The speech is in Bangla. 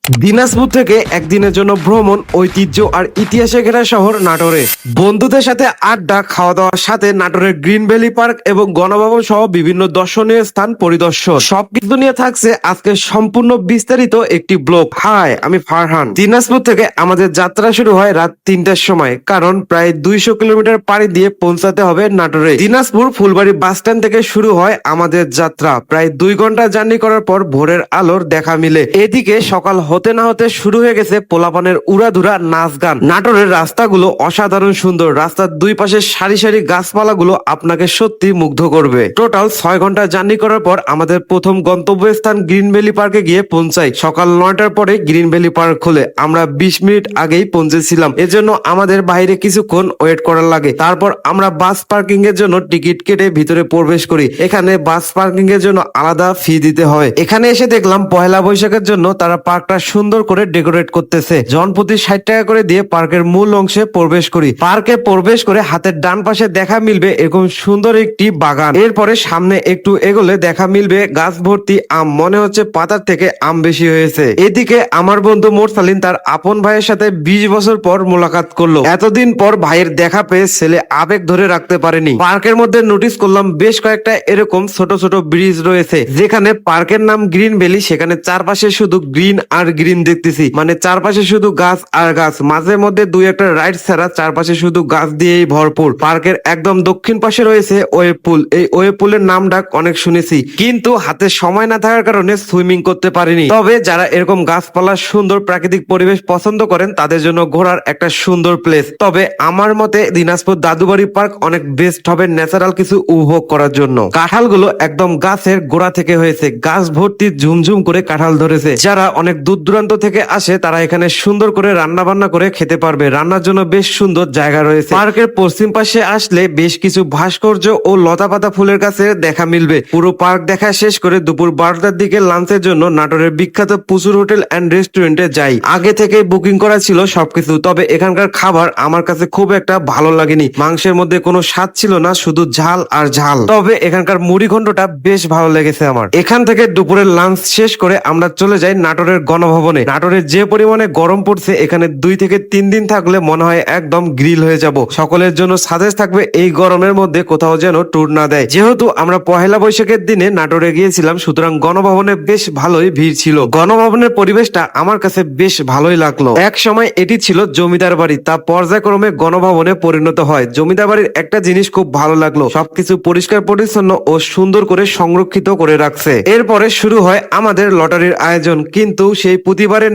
দিনাজপুর থেকে একদিনের জন্য ভ্রমণ, ঐতিহ্য আর ইতিহাসে ঘেরা শহর নাটোরে। বন্ধুদের সাথে আড্ডা, খাওয়া দাওয়ার সাথে নাটোরের গ্রিন ভ্যালি পার্ক এবং গণভবন সহ বিভিন্ন দর্শনীয় স্থান পরিদর্শন, সবকিছু নিয়ে থাকছে আজকে সম্পূর্ণ বিস্তারিত একটি ব্লগ। হাই, আমি ফারহান। দিনাজপুর থেকে আমাদের যাত্রা শুরু হয় রাত 3টার সময়, কারণ প্রায় 200 কিলোমিটার পাড়ি দিয়ে পৌঁছাতে হবে নাটোরে। দিনাজপুর ফুলবাড়ি বাস স্ট্যান্ড থেকে শুরু হয় আমাদের যাত্রা। প্রায় 2 ঘন্টা জার্নি করার পর ভোরের আলোর দেখা মিলে। এদিকে সকাল হতে না হতে শুরু হয়ে গেছে পোলাপানের উড়াধুরা নাচ গান। নাটোরের রাস্তাগুলো অসাধারণ সুন্দর। রাস্তার দুই পাশে সারি সারি গাছপালাগুলো আপনাকে সত্যি মুগ্ধ করবে। টোটাল 6 ঘন্টা জার্নি করার পর আমাদের প্রথম গন্তব্যস্থান গ্রিন ভ্যালি পার্কে গিয়ে পৌঁছাই। সকাল 9টার পরে গ্রিন ভ্যালি পার্ক খোলে। আমরা 20 মিনিট আগেই পৌঁছেছিলাম, এজন্য আমাদের বাইরে কিছুক্ষণ ওয়েট করার লাগে। তারপর আমরা বাস পার্কিং এর জন্য টিকিট কেটে ভিতরে প্রবেশ করি। এখানে বাস পার্কিং এর জন্য আলাদা ফি দিতে হয়। এখানে এসে দেখলাম পহেলা বৈশাখের জন্য তারা পার্কটা সুন্দর করে ডেকোরেট করতেছে। জনপ্রতি 60 টাকা করে দিয়ে পার্কের মূল অংশে প্রবেশ করি। পার্কে প্রবেশ করে হাতের ডান পাশে দেখা মিলবে এরকম সুন্দর একটি বাগান। এরপরে সামনে একটু এগোলে দেখা মিলবে গাছ ভর্তি আম। মনে হচ্ছে পাতার থেকে আম বেশি হয়েছে। এদিকে আমার বন্ধু মোরসালিন তার আপন ভাইয়ের সাথে 20 বছর পর মোলাকাত করলো। এতদিন পর ভাইয়ের দেখা পেয়ে ছেলে আবেগ ধরে রাখতে পারেনি। পার্কের মধ্যে নোটিস করলাম বেশ কয়েকটা এরকম ছোট ছোট ব্রিজ রয়েছে। যেখানে পার্কের নাম গ্রিন ভ্যালি, সেখানে চারপাশে শুধু গ্রিন আর গ্রিন দেখতেছি। মানে চারপাশে শুধু গাছ আর গাছ, মাঝে মধ্যে দুই একটা রাইড ছাড়া চারপাশে শুধু গাছ দিয়েই ভরপুর। পার্কের একদম দক্ষিণ পাশে রয়েছে ওয়েভ পুল। এই ওয়েভ পুলের নাম ডাক অনেক শুনেছি, কিন্তু হাতে সময় না থাকার কারণে সুইমিং করতে পারিনি। তবে যারা এরকম গাছপালা, সুন্দর প্রাকৃতিক পরিবেশ পছন্দ করেন তাদের জন্য ঘোরার একটা সুন্দর প্লেস। তবে আমার মতে দিনাজপুর দাদুবাড়ি পার্ক অনেক বেস্ট হবে ন্যাচারাল কিছু উপভোগ করার জন্য। কাঁঠালগুলো একদম গাছের গোড়া থেকে হয়েছে। গাছ ভর্তি ঝুমঝুম করে কাঁঠাল ধরেছে। যারা অনেক দূর দূরান্ত থেকে আসে তারা এখানে সুন্দর করে রান্না বান্না করে খেতে পারবে। রান্নার জন্য বেশ সুন্দর জায়গা রয়েছে। পার্কের পশ্চিম পাশে আসলে বেশ কিছু ভাস্কর্য ও লতা পাতা ফুলের কাছে দেখা মিলবে। পুরো পার্ক দেখা শেষ করে দুপুর 12টার দিকে লাঞ্চের জন্য নাটোরের বিখ্যাত প্রচুর হোটেল এন্ড রেস্টুরেন্টে যাই। আগে থেকে বুকিং করা ছিল সবকিছু। তবে এখানকার খাবার আমার কাছে খুব একটা ভালো লাগেনি। মাংসের মধ্যে কোনো স্বাদ ছিল না, শুধু ঝাল আর ঝাল। তবে এখানকার মুড়ি ঘন্টটা বেশ ভালো লেগেছে আমার। এখান থেকে দুপুরের লাঞ্চ শেষ করে আমরা চলে যাই নাটোরের গণভবনে। নাটোরের যে পরিমাণে গরম পড়ছে, এখানে 2 থেকে 3 দিন থাকলে মনে হয় একদম গ্রিল হয়ে যাব। সকলের জন্য সাজেস্ট থাকবে এই গরমের মধ্যে কোথাও যেন ট্যুর না দেয়। যেহেতু আমরা পহেলা বৈশাখের দিনে নাটোরে গিয়েছিলাম, সুতরাং গণভবনে বেশ ভালোই ভিড় ছিল। গণভবনের পরিবেশটা আমার কাছে বেশ ভালোই লাগলো। এক সময় এটি ছিল জমিদার বাড়ি, তা পর্যায়ক্রমে গণভবনে পরিণত হয়। জমিদার বাড়ির একটা জিনিস খুব ভালো লাগলো, সবকিছু পরিষ্কার পরিচ্ছন্ন ও সুন্দর করে সংরক্ষিত করে রাখছে। এরপরে শুরু হয় আমাদের লটারির আয়োজন, কিন্তু সেই প্রতিবারের